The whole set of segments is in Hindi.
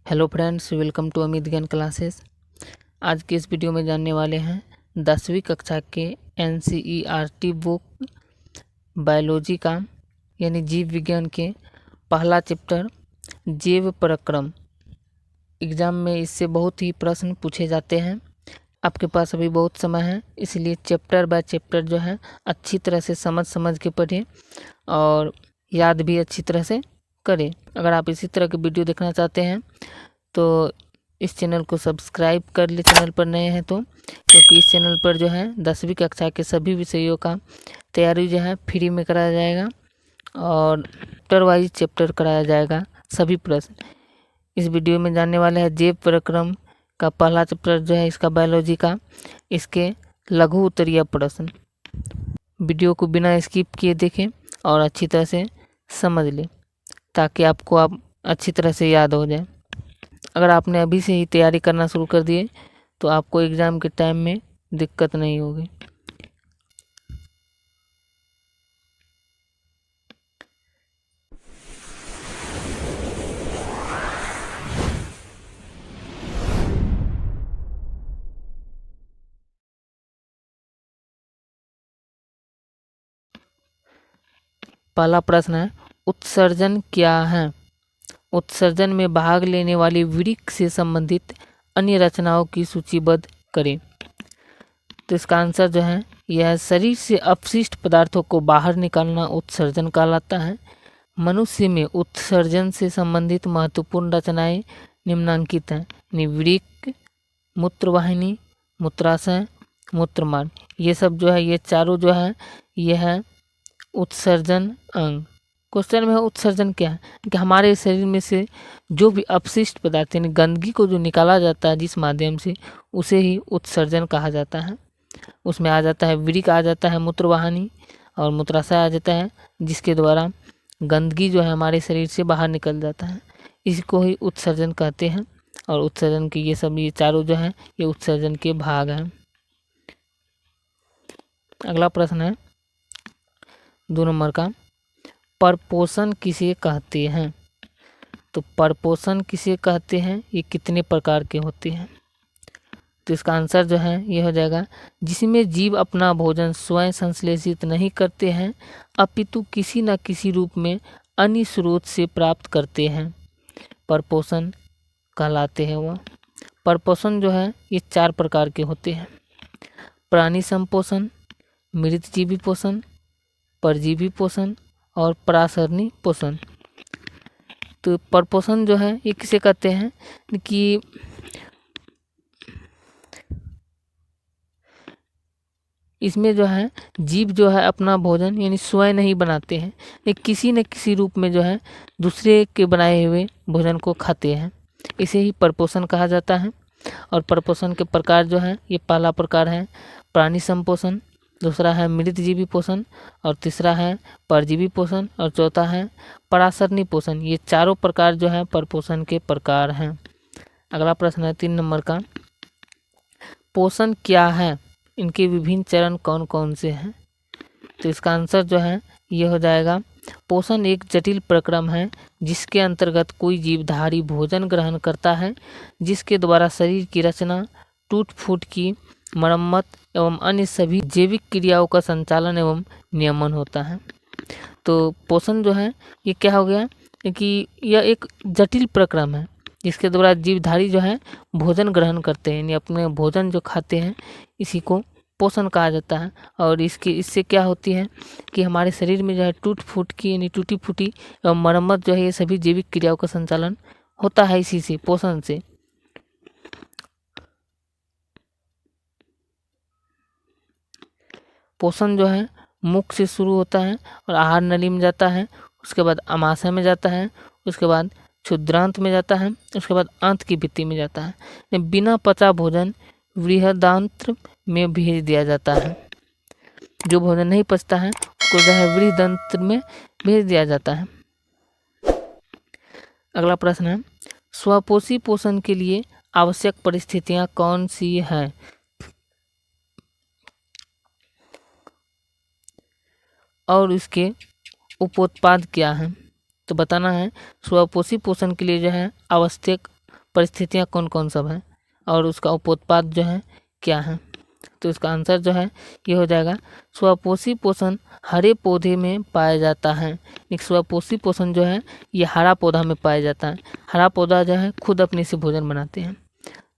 Hello friends, welcome to Amit Gyan classes. आज के इस वीडियो में जानने वाले हैं 10वीं कक्षा के NCERT बुक बायोलॉजी का यानी जीव विज्ञान के पहला चैप्टर जैव परक्रम। एग्ज़ाम में इससे बहुत ही प्रश्न पूछे जाते हैं। आपके पास अभी बहुत समय है, इसलिए चैप्टर बाय चैप्टर जो है अच्छी तरह से समझ के पढ़ें और याद भी अच्छी तरह से करें। अगर आप इसी तरह के वीडियो देखना चाहते हैं तो इस चैनल को सब्सक्राइब कर ले, चैनल पर नए हैं तो, क्योंकि इस चैनल पर जो है 10वीं कक्षा के सभी विषयों का तैयारी जो है फ्री में कराया जाएगा और चैप्टर वाइज चैप्टर कराया जाएगा सभी प्रश्न। इस वीडियो में जानने वाले हैं जैव परक्रम का पहला चैप्टर जो है इसका बायोलॉजी का, इसके लघु उत्तरीय प्रश्न। वीडियो को बिना स्किप किए देखें और अच्छी तरह से समझ लें ताकि आपको अच्छी तरह से याद हो जाए। अगर आपने अभी से ही तैयारी करना शुरू कर दिए तो आपको एग्ज़ाम के टाइम में दिक्कत नहीं होगी। पहला प्रश्न है, उत्सर्जन क्या है? उत्सर्जन में भाग लेने वाली वृक्क से संबंधित अन्य रचनाओं की सूचीबद्ध करें। तो इसका आंसर जो है यह शरीर से अपशिष्ट पदार्थों को बाहर निकालना उत्सर्जन कहलाता है। मनुष्य में उत्सर्जन से संबंधित महत्वपूर्ण रचनाएं निम्नांकित हैं, वृक्क, मूत्रवाहिनी, मूत्राशय, मूत्रमार्ग। ये सब जो है, ये चारों जो है यह है उत्सर्जन अंग। क्वेश्चन में है उत्सर्जन क्या है कि हमारे शरीर में से जो भी अपशिष्ट पदार्थ यानी गंदगी को जो निकाला जाता है जिस माध्यम से, उसे ही उत्सर्जन कहा जाता है। उसमें आ जाता है वृक्क, आ जाता है मूत्रवाहिनी और मूत्राशय आ जाता है, जिसके द्वारा गंदगी जो है हमारे शरीर से बाहर निकल जाता है। इसको ही उत्सर्जन कहते हैं और उत्सर्जन के ये चारों जो हैं ये उत्सर्जन के भाग हैं। अगला प्रश्न है 2 नंबर का, परपोषण किसे कहते हैं? तो परपोषण किसे कहते हैं, ये कितने प्रकार के होते हैं? तो इसका आंसर जो है ये हो जाएगा, जिसमें जीव अपना भोजन स्वयं संश्लेषित नहीं करते हैं अपितु किसी न किसी रूप में अन्य स्रोत से प्राप्त करते हैं, परपोषण कहलाते हैं वह। परपोषण जो है ये 4 प्रकार के होते हैं, प्राणी संपोषण, मृतजीवी पोषण, परजीवी पोषण और परासरणी पोषण। तो परपोषण जो है ये किसे कहते हैं कि इसमें जो है जीव जो है अपना भोजन यानी स्वयं नहीं बनाते हैं, ये किसी न किसी रूप में जो है दूसरे के बनाए हुए भोजन को खाते हैं, इसे ही परपोषण कहा जाता है। और परपोषण के प्रकार जो है ये पहला प्रकार है प्राणी संपोषण, दूसरा है मृतजीवी पोषण और तीसरा है परजीवी पोषण और चौथा है परासरणी पोषण। ये चारों प्रकार जो है परपोषण के प्रकार हैं। अगला प्रश्न है 3 नंबर का, पोषण क्या है, इनके विभिन्न चरण कौन कौन से हैं? तो इसका आंसर जो है ये हो जाएगा, पोषण एक जटिल प्रक्रम है जिसके अंतर्गत कोई जीवधारी भोजन ग्रहण करता है जिसके द्वारा शरीर की रचना, टूट फूट की मरम्मत एवं अन्य सभी जैविक क्रियाओं का संचालन एवं नियमन होता है। तो पोषण जो है ये क्या हो गया कि यह एक जटिल प्रक्रम है जिसके द्वारा जीवधारी जो है भोजन ग्रहण करते हैं, यानी अपने भोजन जो खाते हैं इसी को पोषण कहा जाता है। और इससे क्या होती है कि हमारे शरीर में जो है टूट फूट की यानी टूटी फूटी एवं मरम्मत जो है ये सभी जैविक क्रियाओं का संचालन होता है इसी से, पोषण से। पोषण जो है मुख से शुरू होता है और आहार नली में जाता है, उसके बाद आमाशय में जाता है, उसके बाद क्षुद्रांत में जाता है, उसके बाद आंत की भित्ति में जाता है। बिना पचा भोजन बृहदांत्र में भेज दिया जाता है, जो भोजन नहीं पचता है उसको जो है बृहदांत्र में भेज दिया जाता है। अगला प्रश्न है, स्वपोषी पोषण के लिए आवश्यक परिस्थितियां कौन सी हैं? और इसके उपोत्पाद क्या हैं? तो बताना है स्वपोषी पोषण के लिए जो है आवश्यक परिस्थितियाँ कौन कौन सब हैं और उसका उपोत्पाद जो है क्या है। तो इसका आंसर जो है ये हो जाएगा स्वपोषी पोषण हरे पौधे में पाया जाता है। एक स्वपोषी पोषण जो है ये हरा पौधा में पाया जाता है। हरा पौधा जो है खुद अपने से भोजन बनाते हैं,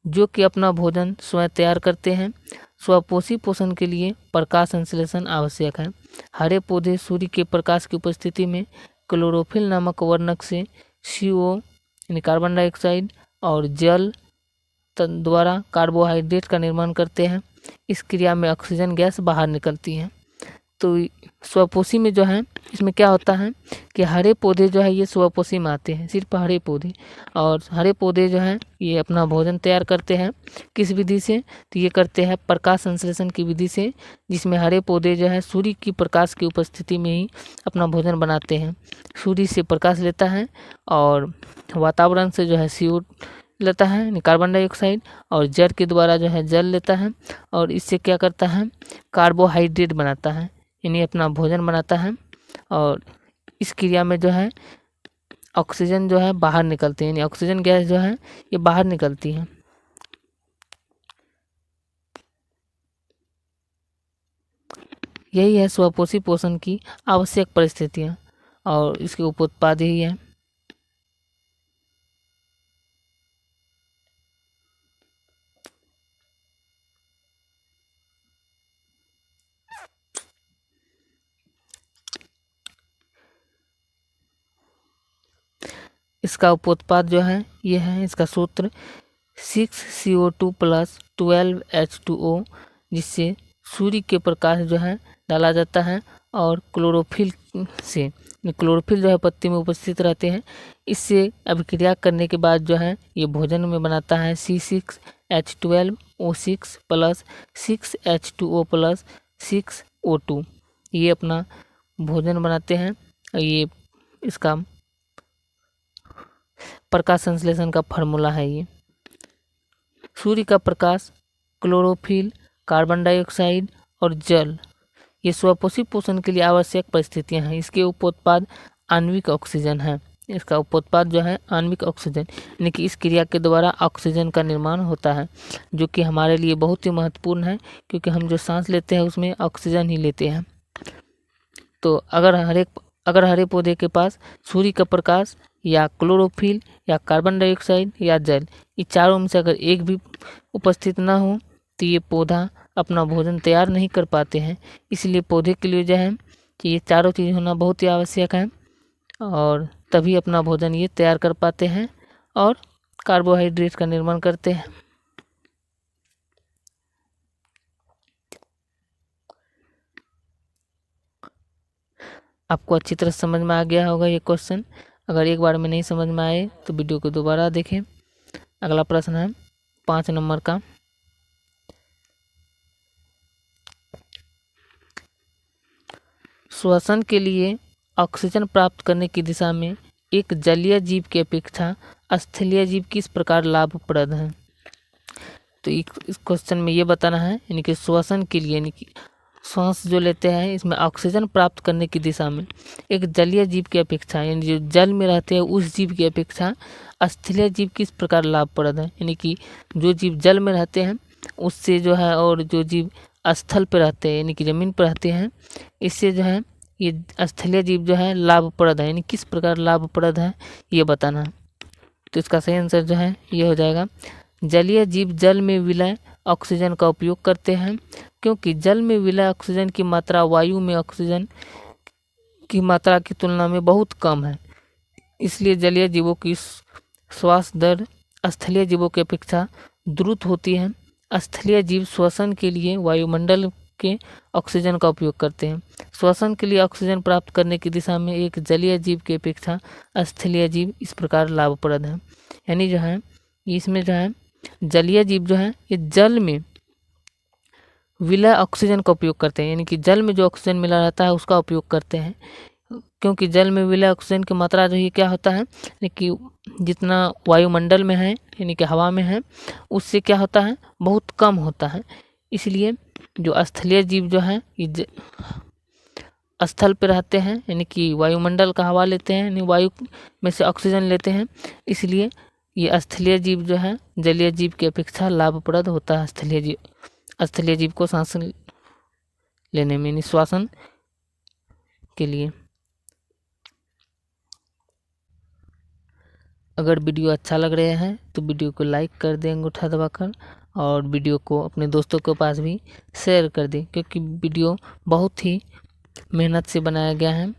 जो कि अपना भोजन स्वयं तैयार करते हैं। स्वपोषी पोषण के लिए प्रकाश संश्लेषण आवश्यक है। हरे पौधे सूर्य के प्रकाश की उपस्थिति में क्लोरोफिल नामक वर्णक से CO यानी कार्बन डाइऑक्साइड और जल द्वारा कार्बोहाइड्रेट का निर्माण करते हैं। इस क्रिया में ऑक्सीजन गैस बाहर निकलती है। तो स्वपोषी में जो है इसमें क्या होता है कि हरे पौधे जो है ये स्वपोषी में आते हैं, सिर्फ हरे पौधे। और हरे पौधे जो हैं ये अपना भोजन तैयार करते हैं किस विधि से, तो ये करते हैं प्रकाश संश्लेषण की विधि से, जिसमें हरे पौधे जो है सूर्य की प्रकाश की उपस्थिति में ही अपना भोजन बनाते हैं। सूर्य से प्रकाश लेता है और वातावरण से जो है CO लेता है यानी कार्बन डाइऑक्साइड, और जल के द्वारा जो है जल लेता है और इससे क्या करता है कार्बोहाइड्रेट बनाता है यानी अपना भोजन बनाता है। और इस क्रिया में जो है ऑक्सीजन जो है बाहर निकलती है यानी ऑक्सीजन गैस जो है ये बाहर निकलती है। यही है स्वपोषी पोषण की आवश्यक परिस्थितियाँ और इसके उपोत्पाद ही है। इसका उपोत्पाद जो है ये है, इसका सूत्र 6CO2 + 12H2O, जिससे सूर्य के प्रकाश जो है डाला जाता है और क्लोरोफिल से क्लोरोफिल जो है पत्ती में उपस्थित रहते हैं। इससे अभिक्रिया करने के बाद जो है ये भोजन में बनाता है C6H12O6 + 6H2O + 6O2। ये अपना भोजन बनाते हैं। ये इसका प्रकाश संश्लेषण का फार्मूला है। ये सूर्य का प्रकाश, क्लोरोफिल, कार्बन डाइऑक्साइड और जल ये स्वपोषी पोषण के लिए आवश्यक परिस्थितियां हैं। इसके उपोत्पाद आणविक ऑक्सीजन है। इसका उपोत्पाद जो है आणविक ऑक्सीजन यानी कि इस क्रिया के द्वारा ऑक्सीजन का निर्माण होता है, जो कि हमारे लिए बहुत ही महत्वपूर्ण है क्योंकि हम जो सांस लेते हैं उसमें ऑक्सीजन ही लेते हैं। तो अगर हरे पौधे के पास सूर्य का प्रकाश या क्लोरोफिल या कार्बन डाइऑक्साइड या जल, ये चारों में से अगर एक भी उपस्थित ना हो तो ये पौधा अपना भोजन तैयार नहीं कर पाते हैं। इसलिए पौधे के लिए जो है कि ये चारों चीज़ होना बहुत ही आवश्यक है और तभी अपना भोजन ये तैयार कर पाते हैं और कार्बोहाइड्रेट का निर्माण करते हैं। आपको अच्छी तरह समझ में आ गया होगा ये क्वेश्चन। अगर एक बार में नहीं समझ में आए तो वीडियो को दोबारा देखें। अगला प्रश्न है 5 नंबर का। श्वसन के लिए ऑक्सीजन प्राप्त करने की दिशा में एक जलीय जीव की अपेक्षा स्थलीय जीव किस प्रकार लाभप्रद है। तो इस क्वेश्चन में ये बताना है यानी कि श्वसन के लिए यानी कि सांस जो लेते हैं इसमें ऑक्सीजन प्राप्त करने की दिशा में एक जलीय जीव की अपेक्षा यानी जो जल में रहते हैं उस जीव की अपेक्षा स्थलीय जीव किस प्रकार लाभप्रद है। यानी कि जो जीव जल में रहते हैं उससे जो है और जो जीव स्थल पर रहते हैं यानी कि ज़मीन पर रहते हैं, इससे जो है ये स्थलीय जीव जो है लाभप्रद है यानी किस प्रकार लाभप्रद है ये बताना है। तो इसका सही आंसर जो है ये हो जाएगा जलीय जीव जल में विलय ऑक्सीजन का उपयोग करते हैं, क्योंकि जल में विलय ऑक्सीजन की मात्रा वायु में ऑक्सीजन की मात्रा की तुलना में बहुत कम है। इसलिए जलीय जीवों की श्वास दर स्थलीय जीवों की अपेक्षा द्रुत होती है। स्थलीय जीव श्वसन के लिए वायुमंडल के ऑक्सीजन का उपयोग करते हैं। श्वसन के लिए ऑक्सीजन प्राप्त करने की दिशा में एक जलीय जीव की अपेक्षा स्थलीय जीव इस प्रकार लाभप्रद है। यानी जो है इसमें जो है जलीय जीव जो है ये जल में विलय ऑक्सीजन का उपयोग करते हैं, यानी कि जल में जो ऑक्सीजन मिला रहता है उसका उपयोग करते हैं, क्योंकि जल में विलय ऑक्सीजन की मात्रा जो है क्या होता है यानी कि जितना वायुमंडल में है यानी कि हवा में है उससे क्या होता है बहुत कम होता है। इसलिए जो स्थलीय जीव जो है ये स्थल पर रहते हैं यानी कि वायुमंडल का हवा लेते हैं यानी वायु में से ऑक्सीजन लेते हैं, इसलिए ये स्थलीय जीव जो है जलीय जीव की अपेक्षा लाभप्रद होता है। स्थलीय जीव को सांस लेने में, निश्वासन के लिए। अगर वीडियो अच्छा लग रहा है तो वीडियो को लाइक कर दें अंगूठा दबाकर, और वीडियो को अपने दोस्तों के पास भी शेयर कर दें, क्योंकि वीडियो बहुत ही मेहनत से बनाया गया है।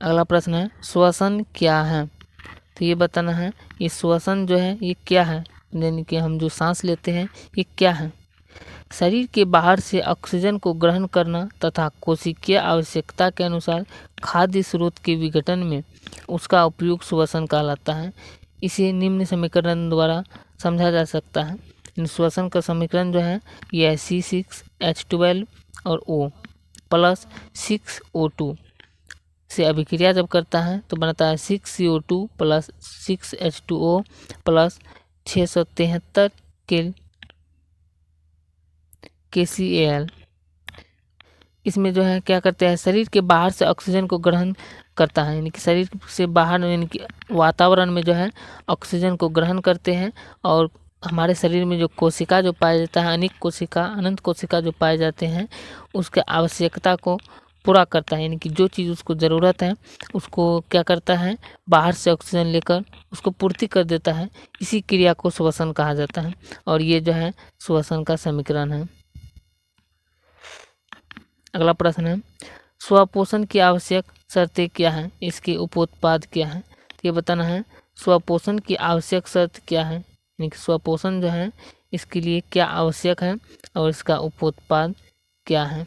अगला प्रश्न है श्वसन क्या है। तो ये बताना है ये श्वसन जो है ये क्या है, यानी कि हम जो सांस लेते हैं ये क्या है। शरीर के बाहर से ऑक्सीजन को ग्रहण करना तथा कोशिकीय आवश्यकता के अनुसार खाद्य स्रोत के विघटन में उसका उपयोग श्वसन कहलाता है। इसे निम्न समीकरण द्वारा समझा जा सकता है। श्वसन का समीकरण जो है यह C6H12 और O प्लस 6O2 से अभिक्रिया जब करता है तो बनता है 6CO2 plus 6H2O plus 673 KCAl। इसमें जो है क्या करते हैं, शरीर के बाहर से ऑक्सीजन को ग्रहण करता है, यानी कि शरीर से बाहर यानी कि वातावरण में जो है ऑक्सीजन को ग्रहण करते हैं, और हमारे शरीर में जो कोशिका जो पाया जाता है, अनंत कोशिका जो पाए जाते हैं, उसके आवश्यकता को पूरा करता है, यानी कि जो चीज़ उसको ज़रूरत है उसको क्या करता है, बाहर से ऑक्सीजन लेकर उसको पूर्ति कर देता है। इसी क्रिया को श्वसन कहा जाता है, और ये जो है श्वसन का समीकरण है। अगला प्रश्न है स्वपोषण की आवश्यक शर्तें क्या हैं, इसके उपोत्पाद क्या हैं। तो ये बताना है स्वपोषण की आवश्यक शर्त क्या है, यानी कि स्वपोषण जो है इसके लिए क्या आवश्यक है और इसका उपोत्पाद क्या है।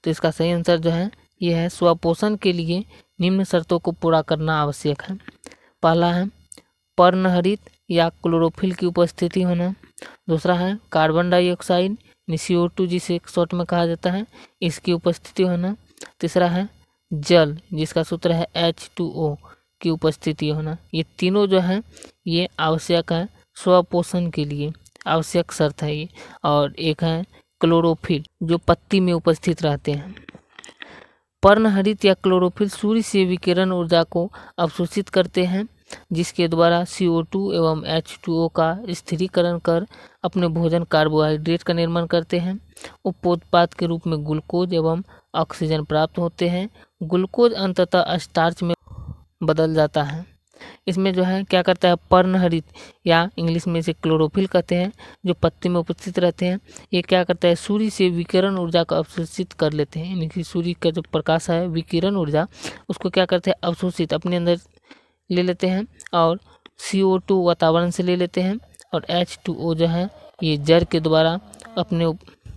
तो इसका सही आंसर जो है ये है स्वपोषण के लिए निम्न शर्तों को पूरा करना आवश्यक है। पहला है पर्णहरित या क्लोरोफिल की उपस्थिति होना। दूसरा है कार्बन डाइऑक्साइड CO2 जिसे शॉर्ट में कहा जाता है, इसकी उपस्थिति होना। तीसरा है जल जिसका सूत्र है H2O की उपस्थिति होना। ये तीनों जो है ये आवश्यक है स्वपोषण के लिए, आवश्यक शर्त है ये। और एक है क्लोरोफिल जो पत्ती में उपस्थित रहते हैं। पर्णहरित या क्लोरोफिल सूर्य से विकिरण ऊर्जा को अवशोषित करते हैं, जिसके द्वारा CO2 एवं H2O का स्थिरीकरण कर अपने भोजन कार्बोहाइड्रेट का निर्माण करते हैं। उपोत्पाद के रूप में ग्लूकोज एवं ऑक्सीजन प्राप्त होते हैं। ग्लूकोज अंततः स्टार्च में बदल जाता है। इसमें जो है क्या करता है पर्णहरित या इंग्लिश में इसे क्लोरोफिल कहते हैं, जो पत्ती में उपस्थित रहते हैं, ये क्या करता है सूर्य से विकिरण ऊर्जा को अवशोषित कर लेते हैं, यानी कि सूर्य का जो प्रकाश है विकिरण ऊर्जा उसको क्या करते हैं अवशोषित अपने अंदर ले लेते हैं, और CO2 वातावरण से ले लेते हैं, और H2O जो है ये जल के द्वारा अपने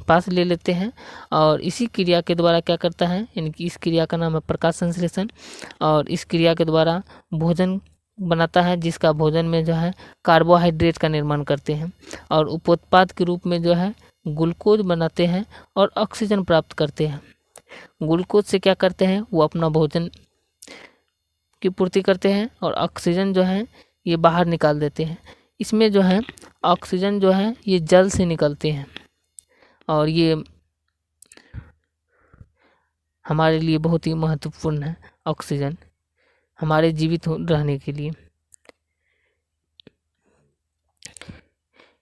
पास ले लेते हैं। और इसी क्रिया के द्वारा क्या करता है, यानी कि इस क्रिया का नाम है प्रकाश संश्लेषण, और इस क्रिया के द्वारा भोजन बनाता है, जिसका भोजन में जो है कार्बोहाइड्रेट का निर्माण करते हैं, और उपोत्पाद के रूप में जो है ग्लूकोज बनाते हैं और ऑक्सीजन प्राप्त करते हैं। ग्लूकोज से क्या करते हैं वो अपना भोजन की पूर्ति करते हैं, और ऑक्सीजन जो है ये बाहर निकाल देते हैं। इसमें जो है ऑक्सीजन जो है ये जल से निकलते हैं, और ये हमारे लिए बहुत ही महत्वपूर्ण है ऑक्सीजन हमारे जीवित रहने के लिए।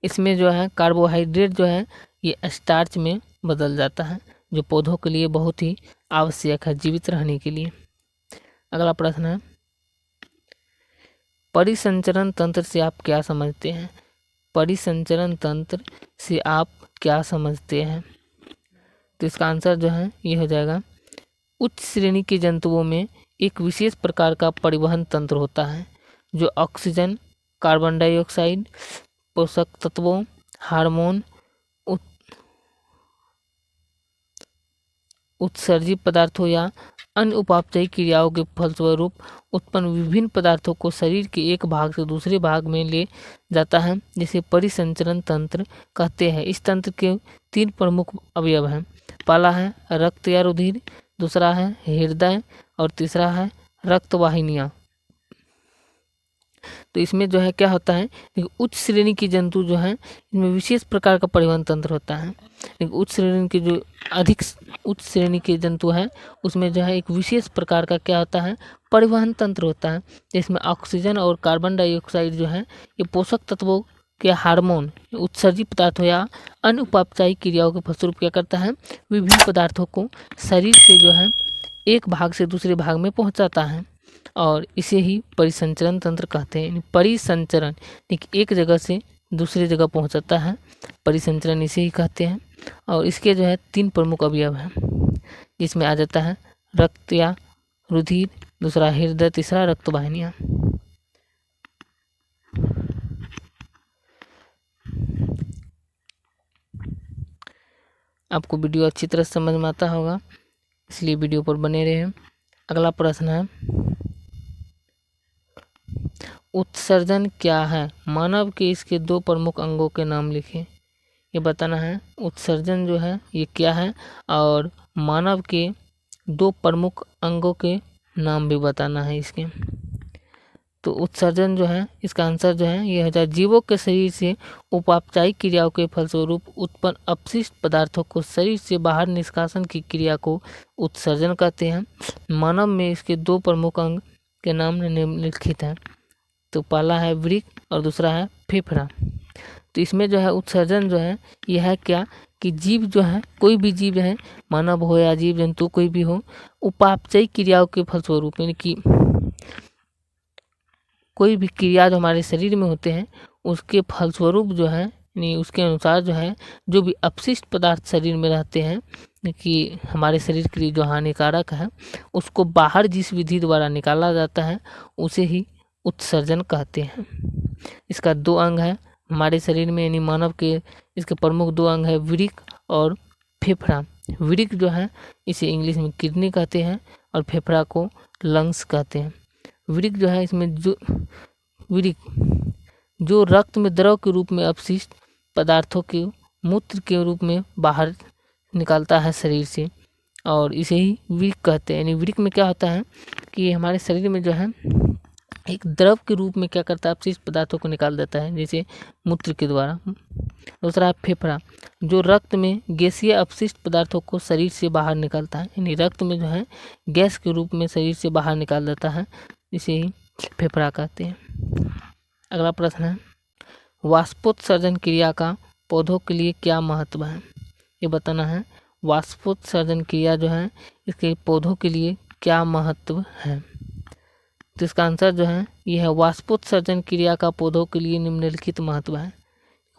इसमें जो है कार्बोहाइड्रेट जो है ये स्टार्च में बदल जाता है, जो पौधों के लिए बहुत ही आवश्यक है जीवित रहने के लिए। अगला प्रश्न है परिसंचरण तंत्र से आप क्या समझते हैं। परिसंचरण तंत्र से आप क्या समझते हैं। तो इसका आंसर जो है ये हो जाएगा उच्च श्रेणी के जंतुओं में एक विशेष प्रकार का परिवहन तंत्र होता है, जो ऑक्सीजन, कार्बन डाइऑक्साइड, पोषक तत्वों, हार्मोन, उत्सर्जित पदार्थों या अन्य उपापचयी क्रियाओं के फलस्वरूप उत्पन्न विभिन्न पदार्थों को शरीर के एक भाग से दूसरे भाग में ले जाता है, जिसे परिसंचरण तंत्र कहते हैं। इस तंत्र के 3 प्रमुख अवयव हैं। पहला है रक्त या रुधिर, दूसरा है हृदय, और तीसरा है रक्त वाहिनियाँ। तो इसमें जो है क्या होता है उच्च श्रेणी की जंतु जो है इनमें विशेष प्रकार का परिवहन तंत्र होता है। लेकिन उच्च श्रेणी के जो अधिक उच्च श्रेणी के जंतु हैं उसमें जो है एक विशेष प्रकार का क्या होता है, परिवहन तंत्र होता है, जिसमें ऑक्सीजन और कार्बन डाइऑक्साइड जो है ये पोषक तत्वों के हार्मोन, उत्सर्जित पदार्थों या अन्य उपापचायिक क्रियाओं के फलस्वरूप क्या करता है, विभिन्न पदार्थों को शरीर से जो है एक भाग से दूसरे भाग में पहुंचाता है, और इसे ही परिसंचरण तंत्र कहते हैं। परिसंचरण एक जगह से दूसरी जगह पहुंचाता है, परिसंचरण इसे ही कहते हैं। और इसके जो है 3 प्रमुख अवयव हैं, जिसमें आ जाता है रक्त या रुधिर, दूसरा हृदय, तीसरा रक्त वाहिनियाँ। आपको वीडियो अच्छी तरह समझ में आता होगा, इसलिए वीडियो पर बने रहे। अगला प्रश्न है, उत्सर्जन क्या है? मानव के इसके 2 प्रमुख अंगों के नाम लिखें। ये बताना है उत्सर्जन जो है ये क्या है, और मानव के 2 प्रमुख अंगों के नाम भी बताना है इसके। तो उत्सर्जन जो है इसका आंसर जो है ये है जीवों के शरीर से उपापचायिक क्रियाओं के फलस्वरूप उत्पन्न अपशिष्ट पदार्थों को शरीर से बाहर निष्कासन की क्रिया को उत्सर्जन कहते हैं। मानव में इसके 2 प्रमुख अंग के नाम निम्नलिखित हैं। तो पहला है वृक्क और दूसरा है फेफड़ा। तो इसमें जो है उत्सर्जन जो है यह है क्या कि जीव जो है, कोई भी जीव है, मानव हो या जीव जंतु कोई भी हो, उपापचयिक क्रियाओं के फलस्वरूप यानी कि कोई भी क्रिया जो हमारे शरीर में होते हैं उसके फलस्वरूप जो है यानी उसके अनुसार जो है जो भी अपशिष्ट पदार्थ शरीर में रहते हैं कि हमारे शरीर के लिए जो हानिकारक है उसको बाहर जिस विधि द्वारा निकाला जाता है उसे ही उत्सर्जन कहते हैं। इसका 2 अंग है हमारे शरीर में, यानी मानव के इसके प्रमुख 2 अंग है वृक्क और फेफड़ा। वृक्क जो है इसे इंग्लिश में किडनी कहते हैं और फेफड़ा को लंग्स कहते हैं। वृक्क जो है इसमें जो रक्त में द्रव के रूप में अपशिष्ट पदार्थों के मूत्र के रूप में बाहर निकालता है शरीर से, और इसे ही वृक्क कहते हैं। यानी वृक्क में क्या होता है कि हमारे शरीर में जो है एक द्रव के रूप में क्या करता है, अपशिष्ट पदार्थों को निकाल देता है, जैसे मूत्र के द्वारा। दूसरा है फेफड़ा, जो रक्त में गैसीय अपशिष्ट पदार्थों को शरीर से बाहर निकालता है, यानी रक्त में जो है गैस के रूप में शरीर से बाहर निकाल देता है, इसे ही फेफड़ा कहते हैं। अगला प्रश्न है, वाष्पोत्सर्जन क्रिया का पौधों के लिए क्या महत्व है? ये बताना है वाष्पोत्सर्जन क्रिया जो है इसके पौधों के लिए क्या महत्व है। तो इसका आंसर जो है यह है वाष्पोत्सर्जन क्रिया का पौधों के लिए निम्नलिखित महत्व है।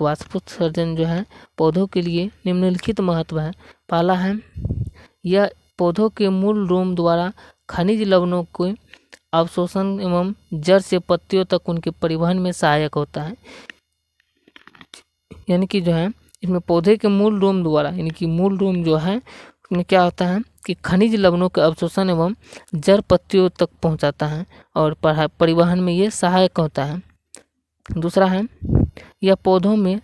वाष्पोत्सर्जन जो है पौधों के लिए निम्नलिखित महत्व है। पहला है, यह पौधों के मूल रोम द्वारा खनिज लवणों के अवशोषण एवं जड़ से पत्तियों तक उनके परिवहन में सहायक होता है। यानी कि जो है इसमें पौधे के मूल रोम द्वारा, यानी कि मूल रोम जो है उसमें क्या होता है कि खनिज लवणों के अवशोषण एवं जड़ पत्तियों तक पहुंचाता है और परिवहन में ये सहायक होता है। दूसरा है, यह पौधों में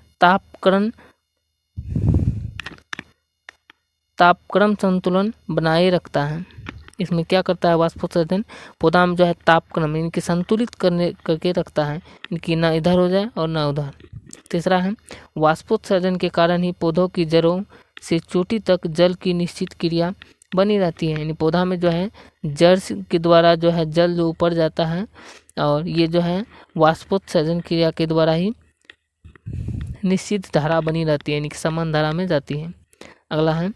तापक्रम संतुलन बनाए रखता है। इसमें क्या करता है वाष्पोत्सर्जन, पौधा में जो है तापक्रम यानी कि संतुलित करके रखता है, कि ना इधर हो जाए और ना उधर। तीसरा है, वाष्पोत्सर्जन के कारण ही पौधों की जड़ों से चोटी तक जल की निश्चित क्रिया बनी रहती है, यानी पौधा में जो है जड़ के द्वारा जो है जल जो ऊपर जाता है और ये जो है वाष्पोत्सर्जन क्रिया के द्वारा ही निश्चित धारा बनी रहती है, यानी कि समान धारा में जाती है। अगला है,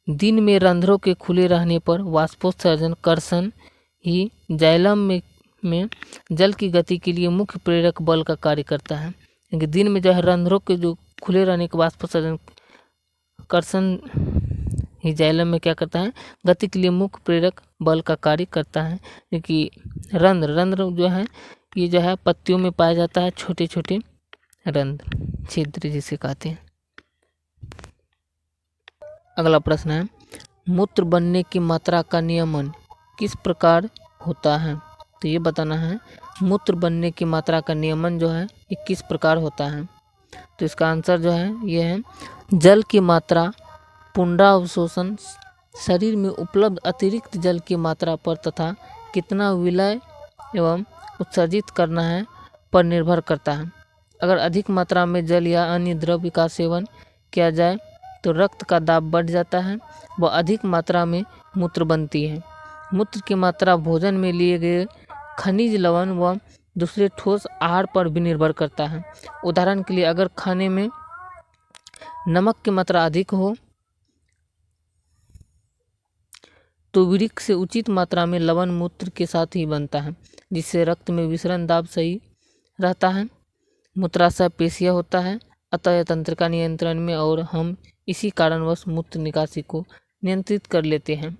दिन में रंध्रों के खुले रहने पर वाष्पोत्सर्जन कर्षण ही जाइलम में जल की गति के लिए मुख्य प्रेरक बल का कार्य करता है। क्योंकि दिन में जो है रंध्रों के जो खुले रहने के वाष्पोत्सर्जन कर्षण ही जाइलम में क्या करता है, गति के लिए मुख्य प्रेरक बल का कार्य करता है। क्योंकि रंध्र जो है ये जो है पत्तियों में पाया जाता है, छोटे छोटे रंध्र, छिद्र जिसे कहते हैं। अगला प्रश्न है, मूत्र बनने की मात्रा का नियमन किस प्रकार होता है? तो ये बताना है मूत्र बनने की मात्रा का नियमन जो है ये किस प्रकार होता है। तो इसका आंसर जो है ये है, जल की मात्रा, पुनरावशोषण, शरीर में उपलब्ध अतिरिक्त जल की मात्रा पर तथा कितना विलय एवं उत्सर्जित करना है पर निर्भर करता है। अगर अधिक मात्रा में जल या अन्य द्रव्य का सेवन किया जाए तो रक्त का दाब बढ़ जाता है व अधिक मात्रा में मूत्र बनती है। मूत्र की मात्रा भोजन में लिए गए खनिज, लवण व दूसरे ठोस आहार पर भी निर्भर करता है। उदाहरण के लिए अगर खाने में नमक की मात्रा अधिक हो तो वृक्क से उचित मात्रा में लवण मूत्र के साथ ही बनता है, जिससे रक्त में विसरण दाब सही रहता है। मूत्राशय पेशीय होता है, अतः यह तंत्रिका नियंत्रण में और हम इसी कारणवश मूत्र निकासी को नियंत्रित कर लेते हैं।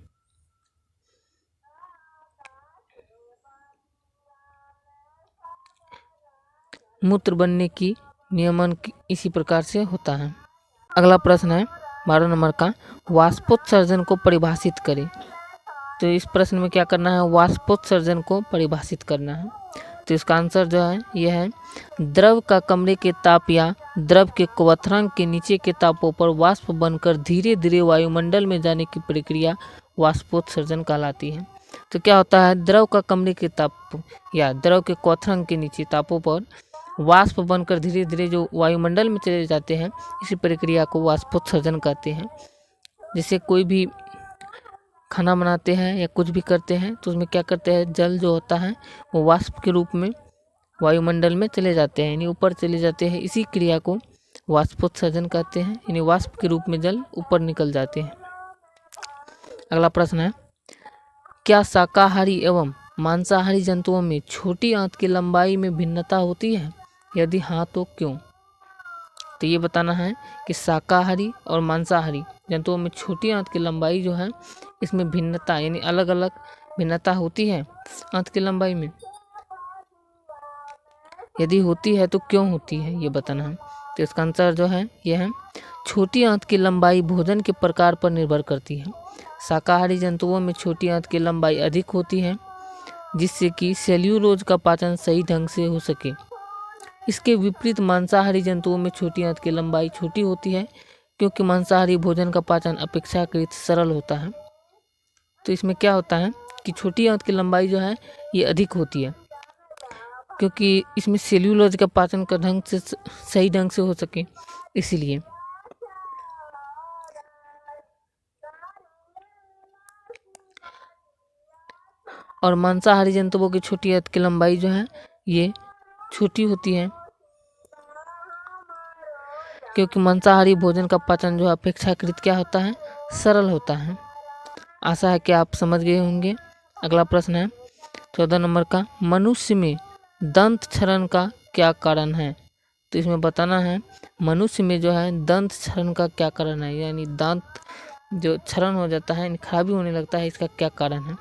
मूत्र बनने की नियमन इसी प्रकार से होता है। अगला प्रश्न है 12 नंबर का, वाष्पोत्सर्जन को परिभाषित करें। तो इस प्रश्न में क्या करना है, वाष्पोत्सर्जन को परिभाषित करना है। तो इसका आंसर जो है यह है, द्रव का कमरे के ताप या द्रव के क्वथनांक के नीचे के तापों पर वाष्प बनकर धीरे धीरे वायुमंडल में जाने की प्रक्रिया वाष्पोत्सर्जन कहलाती है। तो क्या होता है, द्रव का कमरे के ताप या द्रव के क्वथनांक के नीचे तापों पर वाष्प बनकर धीरे धीरे जो वायुमंडल में चले जाते हैं, इसी प्रक्रिया को वाष्पोत्सर्जन कहते हैं। जैसे कोई भी खाना बनाते हैं या कुछ भी करते हैं तो उसमें क्या करते हैं, जल जो होता है वो वाष्प के रूप में वायुमंडल में चले जाते हैं, यानी ऊपर चले जाते हैं। इसी क्रिया को वाष्पोत्सर्जन कहते हैं, यानी वाष्प के रूप में जल ऊपर निकल जाते हैं। अगला प्रश्न है, क्या शाकाहारी एवं मांसाहारी जंतुओं में छोटी आंत की लंबाई में भिन्नता होती है? यदि हाँ तो क्यों? तो ये बताना है कि शाकाहारी और मांसाहारी जंतुओं में छोटी आंत की लंबाई जो है, इसमें भिन्नता यानी अलग अलग भिन्नता होती है आंत की लंबाई में। यदि होती है तो क्यों होती है, ये बताना है। तो इसका आंसर जो है यह है, छोटी आंत की लंबाई भोजन के प्रकार पर निर्भर करती है। शाकाहारी जंतुओं में छोटी आंत की लंबाई अधिक होती है, जिससे कि सेल्यूलोज का पाचन सही ढंग से हो सके। इसके विपरीत मांसाहारी जंतुओं में छोटी आंत की लंबाई छोटी होती है, क्योंकि मांसाहारी भोजन का पाचन अपेक्षाकृत सरल होता है। तो इसमें क्या होता है कि छोटी आंत की लंबाई जो है ये अधिक होती है, क्योंकि इसमें सेल्यूलोज का पाचन का ढंग से सही ढंग से हो सके, इसीलिए। और मांसाहारी जंतुओं की छोटी आंत की लंबाई जो है ये छोटी होती है, क्योंकि मांसाहारी भोजन का पाचन जो अपेक्षाकृत क्या होता है, सरल होता है। आशा है कि आप समझ गए होंगे। अगला प्रश्न है 14 नंबर का, मनुष्य में दंत क्षरण का क्या कारण है? तो इसमें बताना है मनुष्य में जो है दंत क्षरण का क्या कारण है, यानी दांत जो क्षरण हो जाता है, खराबी होने लगता है, इसका क्या कारण है?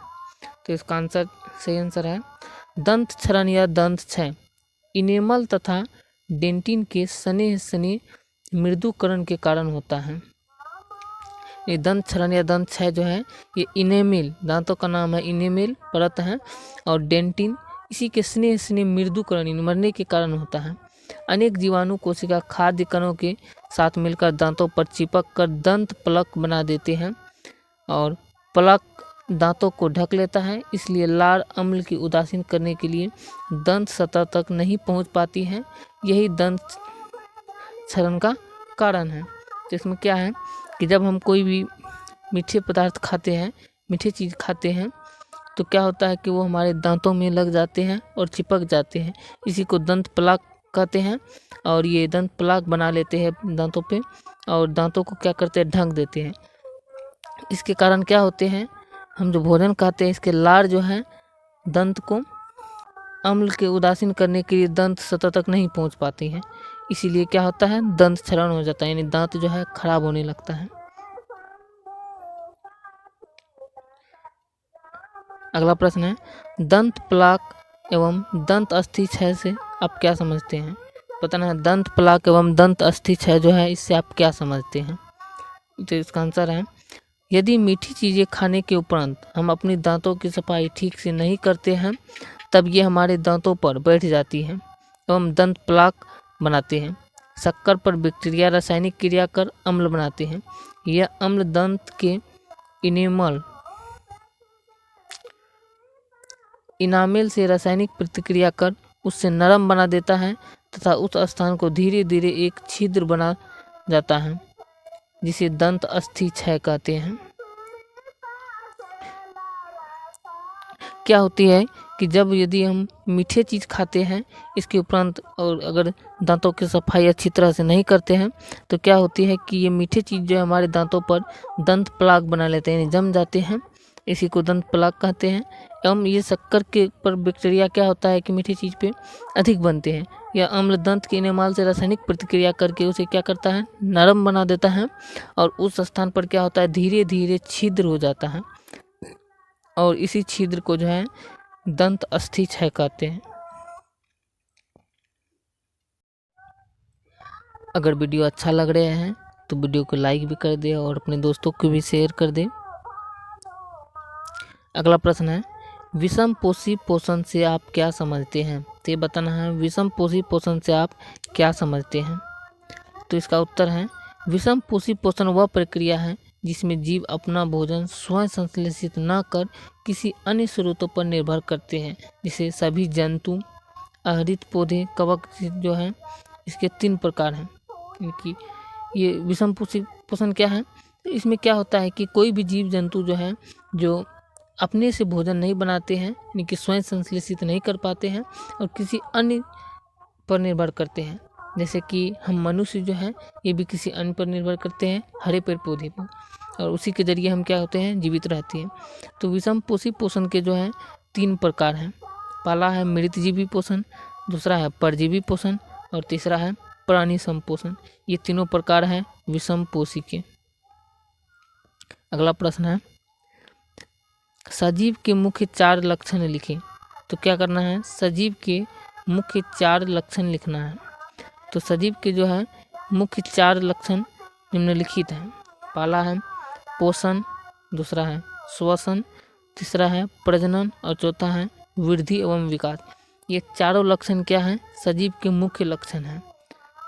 तो इसका आंसर सही आंसर है, दंत क्षरण या दंत क्षय इनेमल तथा डेंटिन के सने सने मृदुकरण के कारण होता है। ये दंत क्षरण या दंत क्षय जो है ये इनेमिल, दांतों का नाम है इनेमिल परत है, और डेंटिन इसी के स्नेह स्नेह मृदुकरण मरने के कारण होता है। अनेक जीवाणु कोशिका खाद्य कणों के साथ मिलकर दांतों पर चिपक कर दंत प्लक बना देते हैं, और प्लक दांतों को ढक लेता है, इसलिए लार अम्ल की उदासीन करने के लिए दंत सतह तक नहीं पहुंच पाती है। यही दंत क्षरण का कारण है। तो इसमें क्या है कि जब हम कोई भी मीठे पदार्थ खाते हैं, मीठे चीज़ खाते हैं, तो क्या होता है कि वो हमारे दांतों में लग जाते हैं और चिपक जाते हैं, इसी को दंत प्लाक कहते हैं। और ये दंत प्लाक बना लेते हैं दांतों पे, और दांतों को क्या करते हैं, ढक देते हैं। इसके कारण क्या होते हैं, हम जो भोजन खाते हैं इसके लार जो है दंत को अम्ल के उदासीन करने के लिए दंत सतह तक नहीं पहुंच पाती हैं, इसीलिए क्या होता है, दंत क्षरण हो जाता है, यानी दांत जो है खराब होने लगता है। अगला प्रश्न है, दंत प्लाक एवं दंत अस्थि क्षय से आप क्या समझते हैं? बताना है दंत प्लाक एवं दंत अस्थि क्षय जो है इससे आप क्या समझते हैं? तो इसका आंसर है, यदि मीठी चीज़ें खाने के उपरांत हम अपनी दांतों की सफाई ठीक से नहीं करते हैं, तब ये हमारे दांतों पर बैठ जाती हैं एवं दंत प्लाक बनाते हैं। शक्कर पर बैक्टीरिया रासायनिक क्रिया कर अम्ल बनाते हैं। यह अम्ल दंत के इनामेल से रासायनिक प्रतिक्रिया कर उससे नरम बना देता है तथा उस स्थान को धीरे धीरे एक छिद्र बना जाता है। जिसे दंत अस्थि क्षय कहते हैं। क्या होती है कि जब यदि हम मीठे चीज़ खाते हैं इसके उपरांत और अगर दांतों की सफाई अच्छी तरह से नहीं करते हैं तो क्या होती है कि ये मीठे चीज़ जो है हमारे दांतों पर दंत प्लाक बना लेते हैं, यानी जम जाते हैं। इसी को दंत प्लाक कहते हैं। एवं ये शक्कर के पर बैक्टीरिया क्या होता है कि मीठी चीज़ पे अधिक बनते हैं। यह अम्ल दंत के इनेमाल से रासायनिक प्रतिक्रिया करके उसे क्या करता है, नरम बना देता है और उस स्थान पर क्या होता है, धीरे धीरे छिद्र हो जाता है और इसी छिद्र को जो है दंत अस्थि क्षय कहते हैं। अगर वीडियो अच्छा लग रहा है तो वीडियो को लाइक भी कर दे और अपने दोस्तों को भी शेयर कर दे। अगला प्रश्न है, विषम पोषी पोषण से आप क्या समझते हैं? तो ये बताना है विषम पोषी पोषण से आप क्या समझते हैं। तो इसका उत्तर है विषम पोषी पोषण वह प्रक्रिया है जिसमें जीव अपना भोजन स्वयं संश्लेषित न कर किसी अन्य स्रोतों पर निर्भर करते हैं। जिसे सभी जंतु, आहरित पौधे, कवक जो हैं, इसके 3 प्रकार हैं। कि ये विषम पोषी पोषण क्या है, इसमें क्या होता है कि कोई भी जीव जंतु जो है जो अपने से भोजन नहीं बनाते हैं, यानी कि स्वयं संश्लेषित नहीं कर पाते हैं और किसी अन्य पर निर्भर करते हैं। जैसे कि हम मनुष्य जो हैं ये भी किसी अन्य पर निर्भर करते हैं, हरे पेड़ पौधे पर, और उसी के जरिए हम क्या होते हैं, जीवित रहते हैं। तो विषम पोषी पोषण के जो है 3 प्रकार हैं। पहला है मृतजीवी पोषण, दूसरा है परजीवी पोषण और तीसरा है प्राणी संपोषण। ये तीनों प्रकार हैं विषम पोषी के। अगला प्रश्न है, सजीव के मुख्य 4 लक्षण लिखें। तो क्या करना है, सजीव के मुख्य 4 लक्षण लिखना है। तो सजीव के जो है मुख्य 4 लक्षण निम्नलिखित हैं। पहला है पोषण, दूसरा है श्वसन, तीसरा है प्रजनन और चौथा है वृद्धि एवं विकास। ये चारों लक्षण क्या हैं, सजीव के मुख्य लक्षण हैं।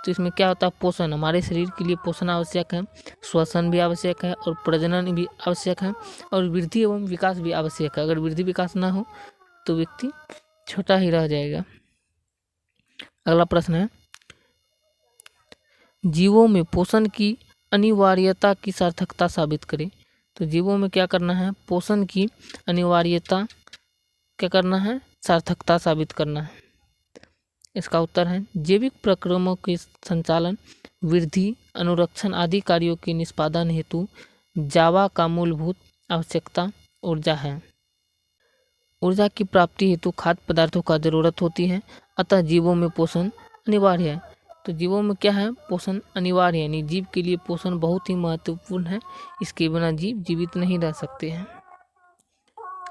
तो इसमें क्या होता है, पोषण, हमारे शरीर के लिए पोषण आवश्यक है, श्वसन भी आवश्यक है और प्रजनन भी आवश्यक है और वृद्धि एवं विकास भी आवश्यक है। अगर वृद्धि विकास ना हो तो व्यक्ति छोटा ही रह जाएगा। अगला प्रश्न है, जीवों में पोषण की अनिवार्यता की सार्थकता साबित करें। तो जीवों में क्या करना है, पोषण की अनिवार्यता क्या करना है, सार्थकता साबित करना है। इसका उत्तर है जैविक प्रक्रमों के संचालन, वृद्धि, अनुरक्षण आदि कार्यों के निष्पादन हेतु जावा का मूलभूत आवश्यकता ऊर्जा है। ऊर्जा की प्राप्ति हेतु खाद्य पदार्थों का जरूरत होती है, अतः जीवों में पोषण अनिवार्य है। तो जीवों में क्या है, पोषण अनिवार्य है, यानी जीव के लिए पोषण बहुत ही महत्वपूर्ण है। इसके बिना जीव जीवित नहीं रह सकते हैं।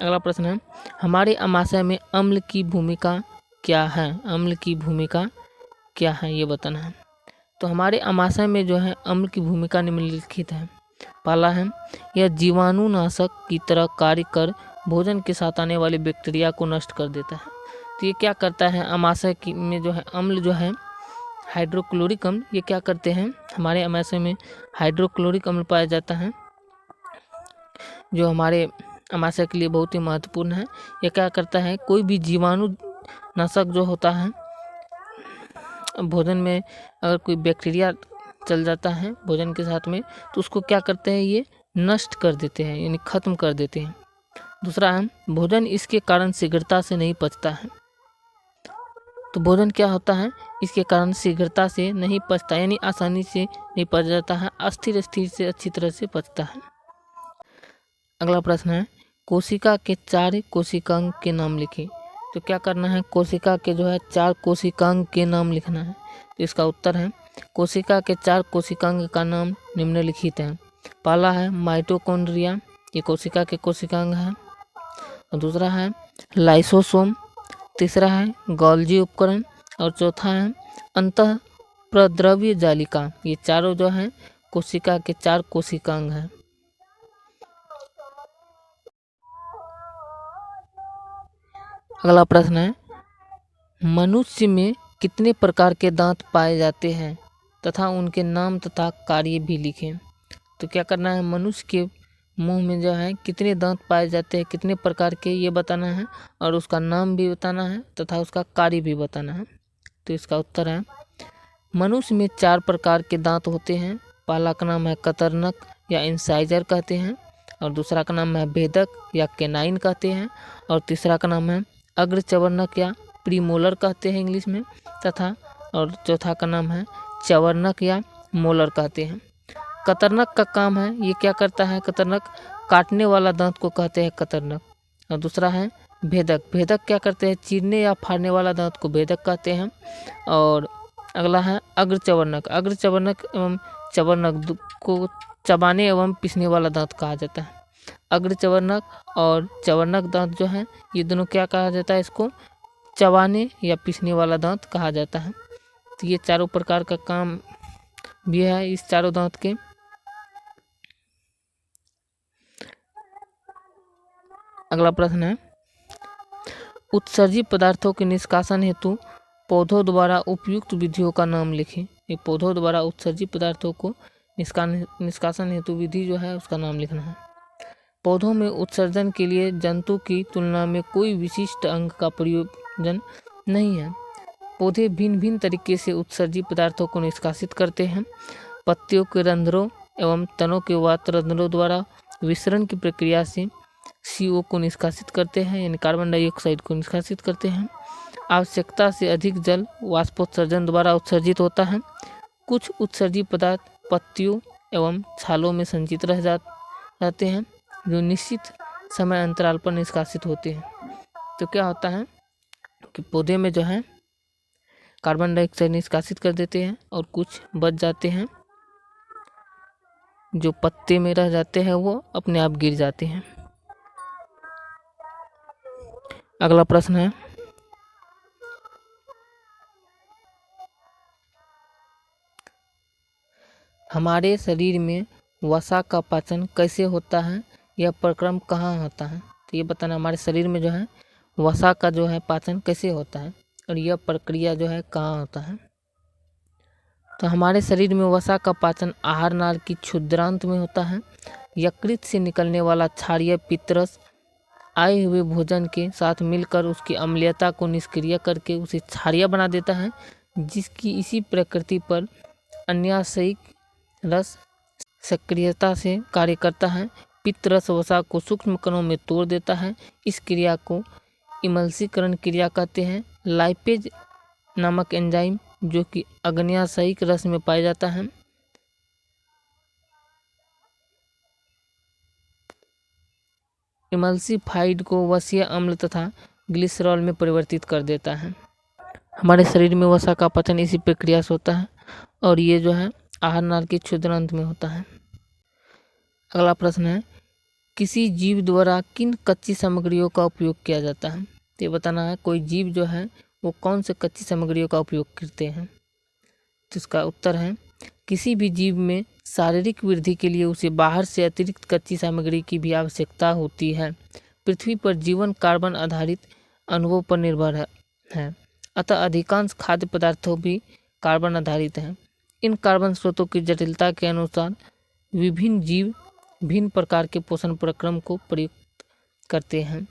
अगला प्रश्न है, हमारे आमाशय में अम्ल की भूमिका क्या है? अम्ल की भूमिका क्या है ये बताना है। तो हमारे आमाशय में जो है अम्ल की भूमिका निम्नलिखित है। पहला है, यह जीवाणुनाशक की तरह कार्य कर भोजन के साथ आने वाले बैक्टीरिया को नष्ट कर देता है। तो ये क्या करता है, आमाशय में जो है अम्ल जो है हाइड्रोक्लोरिक अम्ल, ये क्या करते हैं, हमारे आमाशय में हाइड्रोक्लोरिक अम्ल पाया जाता है जो हमारे आमाशय के लिए बहुत ही महत्वपूर्ण है। ये क्या करता है, कोई भी जीवाणु नाशक जो होता है, भोजन में अगर कोई बैक्टीरिया चल जाता है भोजन के साथ में तो उसको क्या करते हैं, ये नष्ट कर देते हैं, यानी खत्म कर देते हैं। दूसरा है, भोजन इसके कारण शीघ्रता से नहीं पचता है। तो भोजन क्या होता है, इसके कारण शीघ्रता से नहीं पचता, यानी आसानी से नहीं पच जाता है, अस्थिर स्थिर से अच्छी तरह से पचता है। अगला प्रश्न है, कोशिका के 4 कोशिकांग के नाम लिखें। तो क्या करना है, कोशिका के जो है 4 कोशिकांग के नाम लिखना है। तो इसका उत्तर है कोशिका के 4 कोशिकांग का नाम निम्नलिखित है। पहला है माइटोकॉन्ड्रिया, ये कोशिका के कोशिकांग है। और दूसरा है लाइसोसोम, तीसरा है गोल्जी उपकरण और चौथा है अंतः प्रद्रव्य जालिका। ये चारों जो हैं कोशिका के 4 कोशिकांग हैं। अगला प्रश्न है, मनुष्य में कितने प्रकार के दांत पाए जाते हैं तथा उनके नाम तथा कार्य भी लिखें। तो क्या करना है, मनुष्य के मुंह में जो है कितने दांत पाए जाते हैं, कितने प्रकार के, ये बताना है और उसका नाम भी बताना है तथा उसका कार्य भी बताना है। तो इसका उत्तर है मनुष्य में 4 प्रकार के दांत होते हैं। पहला का नाम है कतरनक या इंसाइजर कहते हैं, और दूसरा का नाम है भेदक या केनाइन कहते हैं, और तीसरा का नाम है अग्रचवर्णक या प्रीमोलर कहते हैं इंग्लिश में, तथा और चौथा का नाम है चवर्णक या मोलर कहते हैं। कतरनक का काम है, ये क्या करता है, कतरनक काटने वाला दांत को कहते हैं कतरनक। और दूसरा है भेदक, भेदक क्या करते हैं, चीरने या फाड़ने वाला दांत को भेदक कहते हैं। और अगला है अग्रचवर्णक, अग्रचवर्णक एवं चवर्णक को चबाने एवं पीसने वाला दांत कहा जाता है। अग्रचवर्णक और चवर्णक दांत जो है ये दोनों क्या कहा जाता है, इसको चबाने या पीसने वाला दांत कहा जाता है। तो ये चारों प्रकार का काम भी है इस चारों दांत के। अगला प्रश्न है, उत्सर्जी पदार्थों के निष्कासन हेतु पौधों द्वारा उपयुक्त विधियों का नाम लिखें। ये पौधों द्वारा उत्सर्जी पदार्थों को निष्कासन हेतु विधि जो है उसका नाम लिखना है। पौधों में उत्सर्जन के लिए जंतु की तुलना में कोई विशिष्ट अंग का प्रयोजन नहीं है। पौधे भिन्न भिन्न तरीके से उत्सर्जी पदार्थों को निष्कासित करते हैं। पत्तियों के रंध्रों एवं तनों के वात रंध्रों द्वारा विसरण की प्रक्रिया से CO को निष्कासित करते हैं, यानी कार्बन डाइऑक्साइड को निष्कासित करते हैं। आवश्यकता से अधिक जल वाष्पोत्सर्जन द्वारा उत्सर्जित होता है। कुछ उत्सर्जी पदार्थ पत्तियों एवं छालों में संचित रहते हैं, जो निश्चित समय अंतराल पर निष्कासित होते हैं। तो क्या होता है कि पौधे में जो है कार्बन डाइऑक्साइड निष्कासित कर देते हैं और कुछ बच जाते हैं, जो पत्ते में रह जाते हैं वो अपने आप गिर जाते हैं। अगला प्रश्न है, हमारे शरीर में वसा का पाचन कैसे होता है, यह प्रक्रम कहाँ होता है। तो ये बताना, हमारे शरीर में जो है वसा का जो है पाचन कैसे होता है और यह प्रक्रिया जो है कहाँ होता है। तो हमारे शरीर में वसा का पाचन आहार नाल की क्षुद्रांत में होता है। यकृत से निकलने वाला क्षारीय पित्तरस आए हुए भोजन के साथ मिलकर उसकी अम्लीयता को निष्क्रिय करके उसे क्षारीय बना देता है, जिसकी इसी प्रकृति पर अन्यायिक रस सक्रियता से कार्य करता है। पित्तरस वसा को सूक्ष्म कणों में तोड़ देता है। इस क्रिया को इमल्सीकरण क्रिया कहते हैं। लाइपेज नामक एंजाइम जो कि अग्न्याशयिक रस में पाया जाता है, इमल्सिफाइड को वसीय अम्ल तथा ग्लिसरॉल में परिवर्तित कर देता है। हमारे शरीर में वसा का पचन इसी प्रक्रिया से होता है और ये जो है आहार नाल के क्षुद्रांत में होता है। अगला प्रश्न है, किसी जीव द्वारा किन कच्ची सामग्रियों का उपयोग किया जाता है। तो ये बताना है, कोई जीव जो है वो कौन से कच्ची सामग्रियों का उपयोग करते हैं। तो इसका उत्तर है, किसी भी जीव में शारीरिक वृद्धि के लिए उसे बाहर से अतिरिक्त कच्ची सामग्री की भी आवश्यकता होती है। पृथ्वी पर जीवन कार्बन आधारित अणुओं पर निर्भर है, अतः अधिकांश खाद्य पदार्थों भी कार्बन आधारित हैं। इन कार्बन स्रोतों की जटिलता के अनुसार विभिन्न जीव भिन्न प्रकार के पोषण प्रक्रम को प्रयुक्त करते हैं।